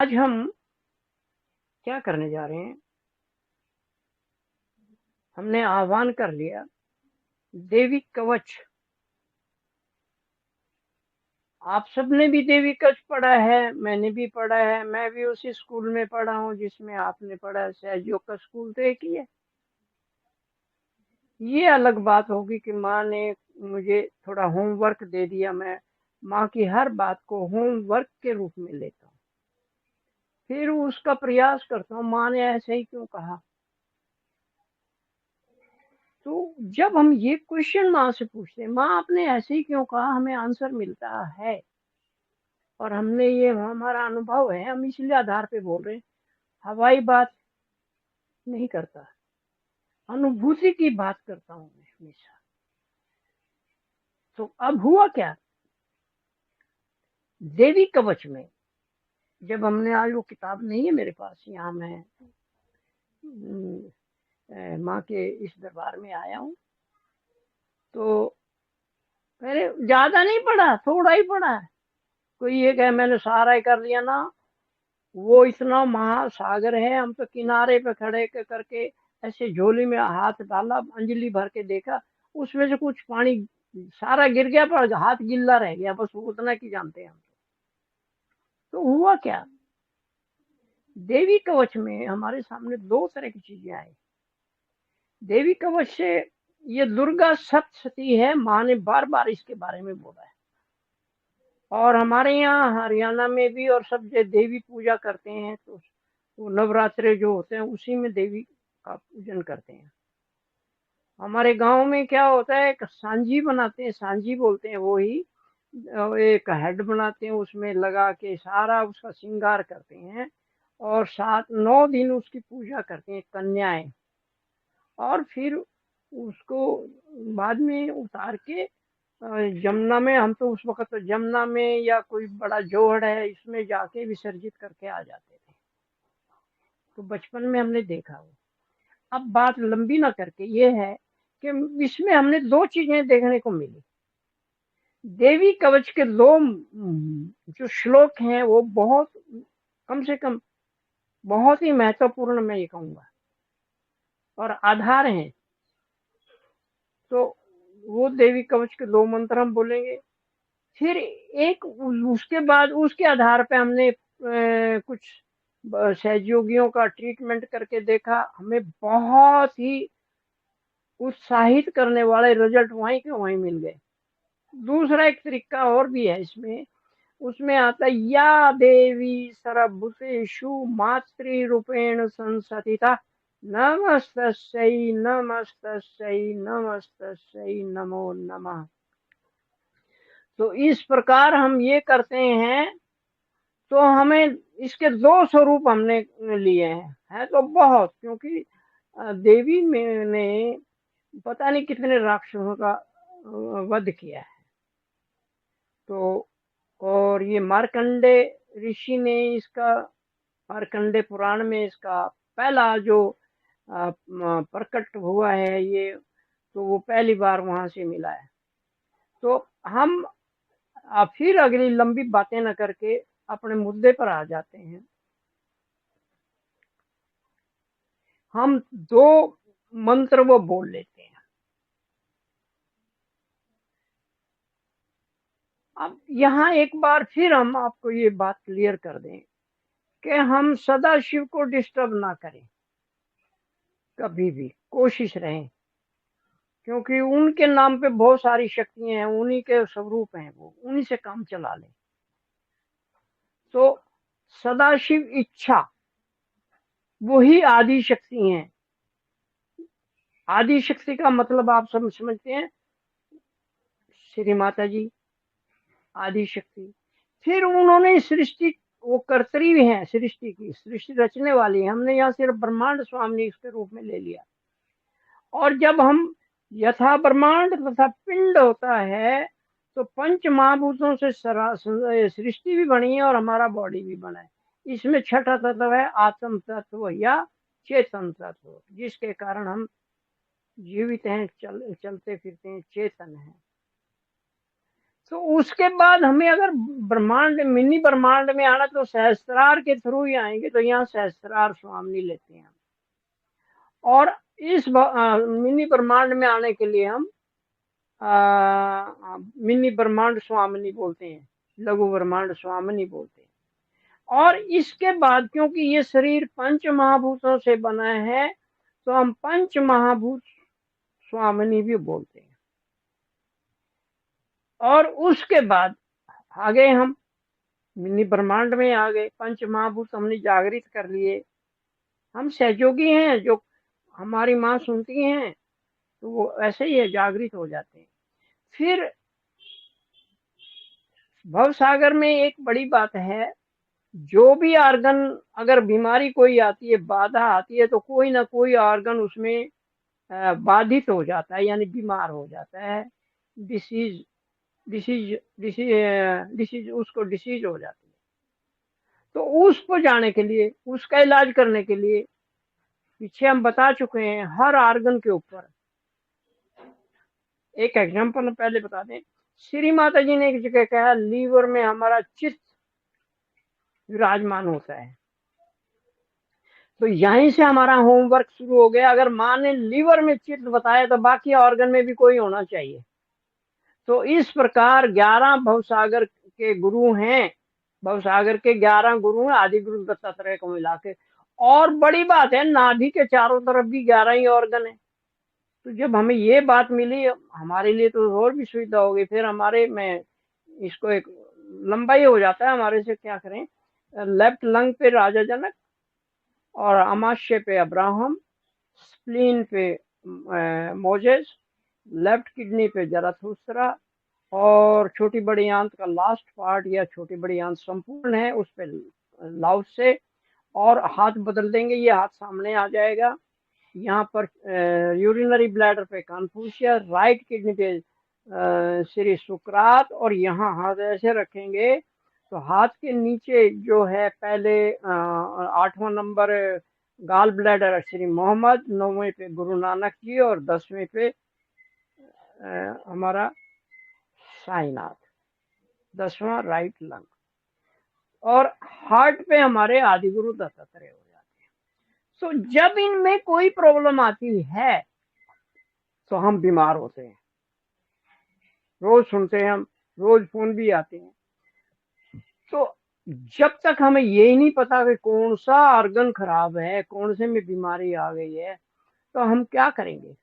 आज हम क्या करने जा रहे हैं? हमने आह्वान कर लिया देवी कवच। आप सबने भी देवी कवच पढ़ा है, मैंने भी पढ़ा है। मैं भी उसी स्कूल में पढ़ा हूँ जिसमें आपने पढ़ा है। सहयोग का स्कूल तो एक ही है। ये अलग बात होगी कि माँ ने मुझे थोड़ा होमवर्क दे दिया। मैं माँ की हर बात को होमवर्क के रूप में लेता हूँ, फिर उसका प्रयास करता हूँ माँ ने ऐसे ही क्यों कहा। तो जब हम ये क्वेश्चन माँ से पूछते हैं, माँ आपने ऐसे ही क्यों कहा, हमें आंसर मिलता है। और हमने ये हमारा अनुभव है, हम इसलिए आधार पे बोल रहे हैं। हवाई बात नहीं करता, अनुभूति की बात करता हूँ मैं हमेशा। तो अब हुआ क्या, देवी कवच में जब हमने, आज वो किताब नहीं है मेरे पास, यहाँ मैं माँ के इस दरबार में आया हूँ, तो मैंने ज्यादा नहीं पढ़ा, थोड़ा ही पढ़ा है। कोई ये कहे मैंने सारा ही कर लिया ना, वो इतना महासागर है। हम तो किनारे पे खड़े करके ऐसे झोली में हाथ डाला, अंजलि भर के देखा, उसमें से कुछ पानी सारा गिर गया, पर हाथ गिल्ला रह गया, बस उतना की जानते हैं हम। तो हुआ क्या, देवी कवच में हमारे सामने दो तरह की चीजें आई। देवी कवच से ये दुर्गा सप्तशती है, माँ ने बार बार इसके बारे में बोला है। और हमारे यहाँ हरियाणा में भी और सब देवी पूजा करते हैं, तो वो नवरात्रे जो होते हैं उसी में देवी का पूजन करते हैं। हमारे गांव में क्या होता है, एक सांझी बनाते हैं, सांझी बोलते हैं वो ही। एक हेड बनाते हैं, उसमें लगा के सारा उसका श्रृंगार करते हैं, और 7-9 दिन उसकी पूजा करते हैं कन्याएं। और फिर उसको बाद में उतार के जमुना में, हम तो उस वक्त तो जमुना में या कोई बड़ा जोहड़ है इसमें जाके विसर्जित करके आ जाते थे। तो बचपन में हमने देखा वो। अब बात लंबी ना करके ये है कि इसमें हमने दो चीजें देखने को मिली। देवी कवच के दो जो श्लोक हैं वो बहुत, कम से कम बहुत ही महत्वपूर्ण, मैं ये कहूंगा, और आधार हैं। तो वो देवी कवच के दो मंत्र हम बोलेंगे। फिर एक उसके बाद उसके आधार पे हमने कुछ सहयोगियों का ट्रीटमेंट करके देखा, हमें बहुत ही उत्साहित करने वाले रिजल्ट वहीं के वहीं मिल गए। दूसरा एक तरीका और भी है इसमें, उसमें आता है या देवी सर्वभूतेषु मातृ रूपेण संस्थिता, नमस्तस्यै नमस्तस्यै नमस्तस्यै नमो नमः। तो इस प्रकार हम ये करते हैं, तो हमें इसके दो स्वरूप हमने लिए हैं। है तो बहुत, क्योंकि देवी में ने पता नहीं कितने राक्षसों का वध किया है। तो और ये मार्कंडे ऋषि ने इसका, मार्कंडे पुराण में इसका पहला जो प्रकट हुआ है ये, तो वो पहली बार वहां से मिला है। तो हम फिर अगली लंबी बातें न करके अपने मुद्दे पर आ जाते हैं। हम दो मंत्र वो बोल लेते हैं। अब यहाँ एक बार फिर हम आपको ये बात क्लियर कर दें कि हम सदा शिव को डिस्टर्ब ना करें, कभी भी कोशिश रहें, क्योंकि उनके नाम पे बहुत सारी शक्तियां हैं, उन्हीं के स्वरूप हैं, वो उन्हीं से काम चला लें। तो सदाशिव इच्छा वही आदि शक्ति हैं। आदि शक्ति का मतलब आप समझते हैं, श्री माता जी आदि शक्ति। फिर उन्होंने सृष्टि, वो कर्त्री हैं सृष्टि की, सृष्टि रचने वाली। हमने यहाँ सिर्फ ब्रह्मांड स्वामी इसके रूप में ले लिया। और जब हम यथा ब्रह्मांड तथा पिंड होता है, तो पंच महाभूतों से सृष्टि भी बनी है और हमारा बॉडी भी बना है। इसमें छठा तत्व है आत्म तत्व या चेतन तत्व, जिसके कारण हम जीवित हैं, चलते फिरते हैं, चेतन हैं। तो उसके बाद हमें अगर ब्रह्मांड मिनी ब्रह्मांड में आना तो सहस्त्रार के थ्रू ही आएंगे, तो यहाँ सहस्त्रार स्वामी लेते हैं। और इस मिनी ब्रह्मांड में आने के लिए हम मिनी ब्रह्मांड स्वामिनी बोलते हैं, लघु ब्रह्मांड स्वामिनी बोलते हैं। और इसके बाद क्योंकि ये शरीर पंच महाभूतों से बना है, तो हम पंच महाभूत स्वामिनी भी बोलते हैं। और उसके बाद आ गए हम मिनी ब्रह्मांड में, आ गए पंच महाभूत हमने जागृत कर लिए। हम सहयोगी हैं, जो हमारी माँ सुनती हैं तो वो ऐसे ही है, जागृत हो जाते हैं। फिर भव सागर में एक बड़ी बात है, जो भी ऑर्गन, अगर बीमारी कोई आती है, बाधा आती है, तो कोई ना कोई ऑर्गन उसमें बाधित हो जाता है, यानी बीमार हो जाता है। डिसीज डिसीज डिसीज डिसीज उसको डिसीज हो जाती है। तो उस पर जाने के लिए, उसका इलाज करने के लिए, पीछे हम बता चुके हैं हर ऑर्गन के ऊपर। एक एग्जांपल पहले बता दें, श्री माता जी ने एक जगह कहा, लीवर में हमारा चित्त विराजमान होता है। तो यहीं से हमारा होमवर्क शुरू हो गया। अगर माँ ने लीवर में चित्त बताया तो बाकी ऑर्गन में भी कोई होना चाहिए। तो इस प्रकार 11 भवसागर के गुरु हैं, भवसागर के 11 गुरु हैं, आदि गुरु दत्तात्रेय को मिला के। और बड़ी बात है, नाभि के चारों तरफ भी 11 ही ऑर्गन है। तो जब हमें ये बात मिली, हमारे लिए तो और भी सुविधा हो गई। फिर हमारे में इसको एक लंबा ही हो जाता है हमारे से, क्या करें। लेफ्ट लंग पे राजा जनक, और अमाशय पे अब्राहम, स्प्लीन पे मोजेस, लेफ्ट किडनी पे जराथुस्त्रा, और छोटी बड़ी आंत का लास्ट पार्ट या छोटी बड़ी आंत संपूर्ण है उस पे लाउस से। और हाथ बदल देंगे, ये हाथ सामने आ जाएगा। यहाँ पर यूरिनरी ब्लैडर पे कन्फ्यूशियस, राइट किडनी पे श्री सुकरात, और यहाँ हाथ ऐसे रखेंगे तो हाथ के नीचे जो है पहले 8वां number gall bladder Shri Mohammad, 9वें पे गुरु नानक जी, और 10वें पे हमारा साईनाथ, 10वां राइट लंग। और हार्ट पे हमारे आदि गुरु दत्तात्रेय हो जाते हैं। तो जब इनमें कोई प्रॉब्लम आती है तो हम बीमार होते हैं। रोज सुनते हैं हम, रोज फोन भी आते हैं। तो जब तक हमें ये ही नहीं पता कि कौन सा ऑर्गन खराब है, कौन से में बीमारी आ गई है, तो हम क्या करेंगे।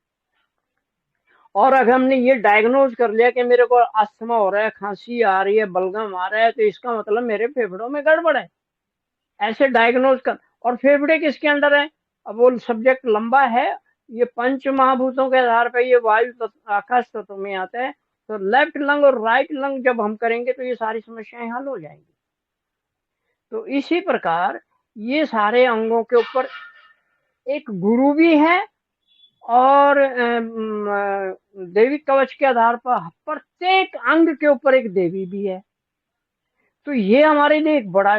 और अगर हमने ये डायग्नोज कर लिया कि मेरे को अस्थमा हो रहा है, खांसी आ रही है, बलगम आ रहा है, तो इसका मतलब मेरे फेफड़ों में गड़बड़ है, ऐसे डायग्नोज कर। और फेफड़े किसके अंडर है, अब वो सब्जेक्ट लंबा है। ये पंच महाभूतों के आधार पर ये वायु तत्व, आकाश तत्व में आता है। तो लेफ्ट लंग और राइट लंग जब हम करेंगे तो ये सारी समस्याएं हल हो जाएंगी। तो इसी प्रकार ये सारे अंगों के ऊपर एक गुरु भी है, और देवी कवच के आधार पर प्रत्येक अंग के ऊपर एक देवी भी है। तो ये हमारे लिए एक बड़ा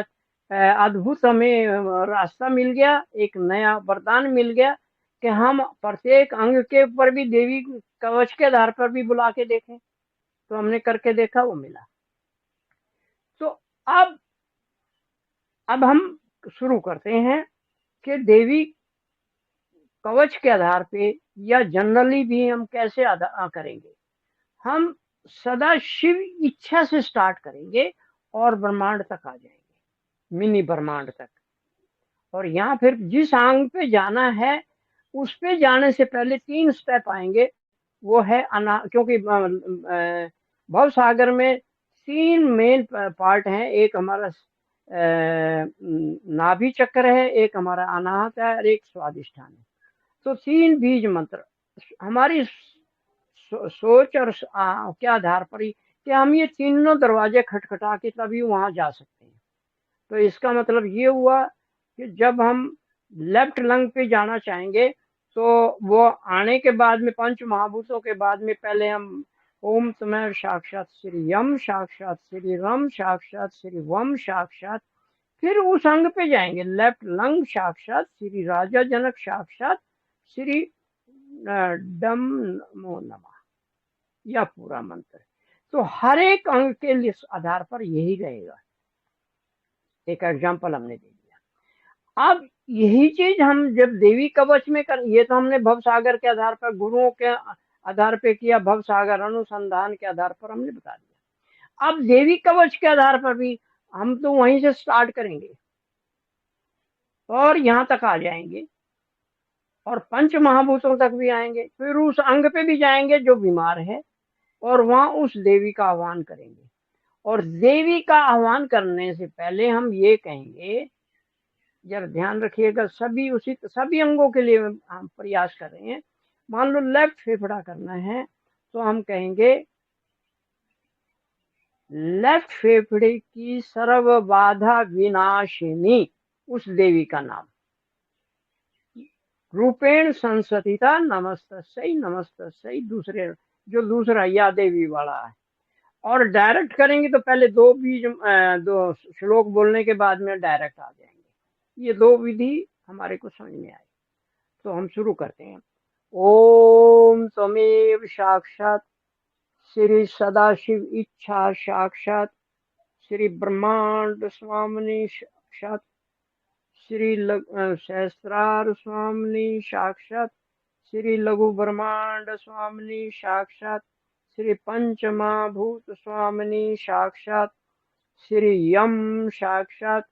अद्भुत हमें रास्ता मिल गया, एक नया वरदान मिल गया कि हम प्रत्येक अंग के ऊपर भी देवी कवच के आधार पर भी बुला के देखें। तो हमने करके देखा, वो मिला। तो अब हम शुरू करते हैं कि देवी कवच के आधार पे या जनरली भी हम कैसे अदा करेंगे। हम सदा शिव इच्छा से स्टार्ट करेंगे और ब्रह्मांड तक आ जाएंगे, मिनी ब्रह्मांड तक। और यहाँ फिर जिस अंग पे जाना है उस पे जाने से पहले 3 स्टेप आएंगे। वो है क्योंकि भव सागर में 3 मेन पार्ट हैं। एक हमारा नाभि चक्र है, एक हमारा अनाहत है, और एक स्वादिष्ठान है। तो 3 बीज मंत्र हमारी सोच और के आधार पर ही कि हम ये तीनों दरवाजे खटखटा के तभी वहां जा सकते हैं। तो इसका मतलब ये हुआ कि जब हम लेफ्ट लंग पे जाना चाहेंगे तो वो आने के बाद में पंच महाभूतों के बाद में पहले हम ओम तमेव साक्षात श्री यम साक्षात श्री रम साक्षात श्री वम साक्षात, फिर उस अंग पे जाएंगे लेफ्ट लंग साक्षात श्री राजा जनक साक्षात श्री डम नमो नमः, या पूरा मंत्र। तो हर एक अंग के लिए आधार पर यही रहेगा। एक एग्जाम्पल हमने दे दिया। अब यही चीज हम जब देवी कवच में कर, ये तो हमने भव सागर के आधार पर, गुरुओं के आधार पे किया, भव सागर अनुसंधान के आधार पर हमने बता दिया। अब देवी कवच के आधार पर भी हम तो वहीं से स्टार्ट करेंगे और यहाँ तक आ जाएंगे और पंच महाभूतों तक भी आएंगे, फिर उस अंग पे भी जाएंगे जो बीमार है और वहां उस देवी का आह्वान करेंगे। और देवी का आह्वान करने से पहले हम ये कहेंगे, जरा ध्यान रखिएगा, सभी अंगों के लिए हम प्रयास कर रहे हैं। मान लो लेफ्ट फेफड़ा करना है तो हम कहेंगे लेफ्ट फेफड़े की सर्व बाधा विनाशिनी उस देवी का नाम, रूपेण संसतिता नमस्तस्यै नमस्तस्यै, दूसरा या देवी वाला है। और डायरेक्ट करेंगे तो पहले दो श्लोक बोलने के बाद में डायरेक्ट आ जाएंगे। ये दो विधि हमारे को समझ में आई। तो हम शुरू करते हैं। ओम त्वमेव साक्षात श्री सदाशिव इच्छा साक्षात श्री ब्रह्मांड स्वामिनी साक्षात श्री सहस्रार स्वामिनी साक्षात श्री लघु ब्रह्मांड स्वामिनी साक्षात श्री पंचमहाभूत स्वामिनी साक्षात श्री यम साक्षात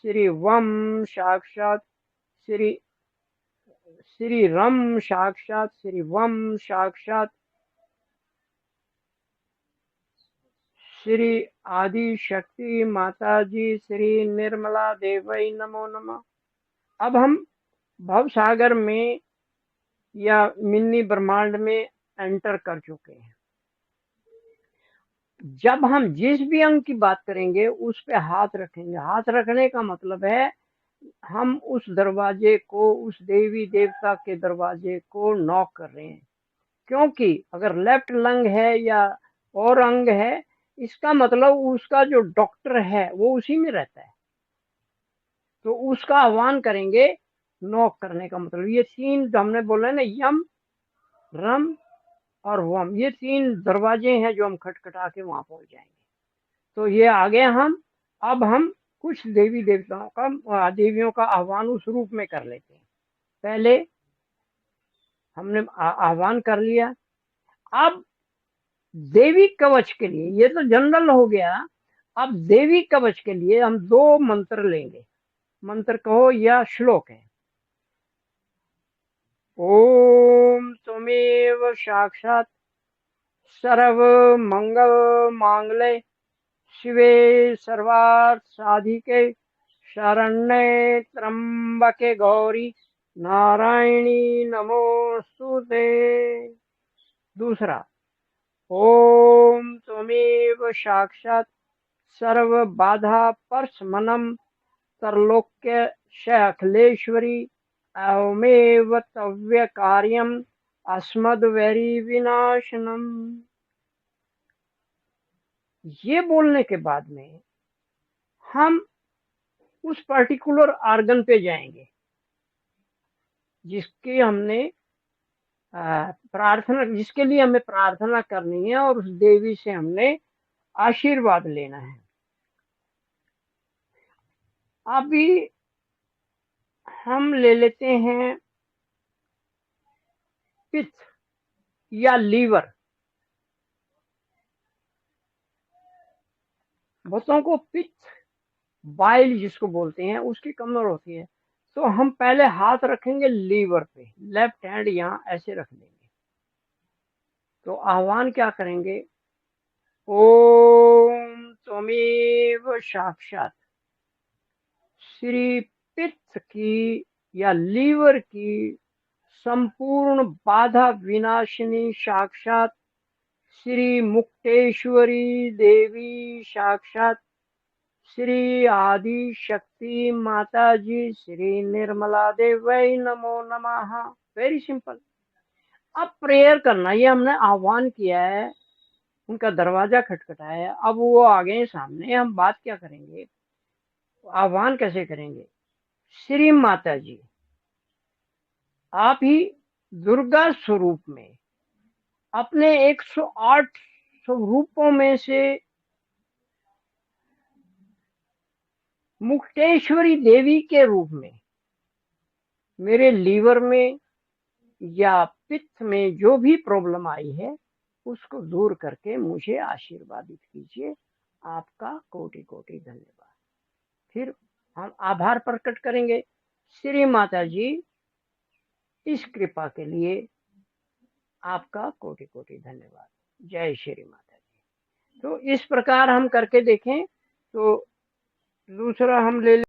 श्री वम साक्षात श्री श्री रम साक्षात श्री वम साक्षात श्री आदि शक्ति माता जी श्री निर्मला देवई नमो नमः। अब हम भव सागर में या मिनी ब्रह्मांड में एंटर कर चुके हैं। जब हम जिस भी अंग की बात करेंगे उस पे हाथ रखेंगे। हाथ रखने का मतलब है हम उस दरवाजे को, उस देवी देवता के दरवाजे को नॉक कर रहे हैं। क्योंकि अगर लेफ्ट लंग है या और अंग है, इसका मतलब उसका जो डॉक्टर है वो उसी में रहता है, तो उसका आह्वान करेंगे। नॉक करने का मतलब ये तीन हमने बोला ना, यम रम और वम, ये तीन दरवाजे हैं जो हम खटखटा के वहां पहुंच जाएंगे। तो ये आगे अब हम कुछ देवी देवताओं का, देवियों का आह्वान उस रूप में कर लेते हैं। पहले हमने आह्वान कर लिया। अब देवी कवच के लिए, ये तो जनरल हो गया, अब देवी कवच के लिए हम दो मंत्र लेंगे। मंत्र कहो या श्लोक है। ओम त्वमेव साक्षात सर्व मंगल मांगल्ये शिवे सर्वार्थ साधिके शरण्ये त्र्यंबके गौरी नारायणी नमोस्तुते। दूसरा, ओम त्वमेव साक्षात सर्व बाधा परशमनम त्रैलोक्य अखिलेश्वरी अवमेव तव्य कार्यम अस्मद वैरी विनाशनम। ये बोलने के बाद में हम उस पर्टिकुलर आर्गन पे जाएंगे जिसके हमने प्रार्थना, जिसके लिए हमें प्रार्थना करनी है और उस देवी से हमने आशीर्वाद लेना है। अभी हम ले लेते हैं पित्त या लीवर। बहुतों को पित्त, बाइल जिसको बोलते हैं, उसकी कमर होती है। तो हम पहले हाथ रखेंगे लीवर पे, लेफ्ट हैंड यहाँ ऐसे रख देंगे। तो आह्वान क्या करेंगे, ओम त्वमेव साक्षात श्री पित्त की या लीवर की संपूर्ण बाधा विनाशिनी साक्षात श्री मुक्तेश्वरी देवी साक्षात श्री आदि शक्ति माता जी श्री निर्मला देवी नमो नमः। Very simple. अब प्रेयर करना, ये हमने आह्वान किया है, उनका दरवाजा खटखटाया, अब वो आ गए सामने। हम बात क्या करेंगे, आह्वान कैसे करेंगे। श्री माता जी, आप ही दुर्गा स्वरूप में अपने 108 सब रूपों में से मुक्तेश्वरी देवी के रूप में मेरे लीवर में या पित्त में जो भी प्रॉब्लम आई है उसको दूर करके मुझे आशीर्वादित कीजिए। आपका कोटि कोटि धन्यवाद। फिर हम आभार प्रकट करेंगे। श्री माता जी, इस कृपा के लिए आपका कोटि कोटि धन्यवाद। जय श्री माता जी। तो इस प्रकार हम करके देखें। तो दूसरा हम ले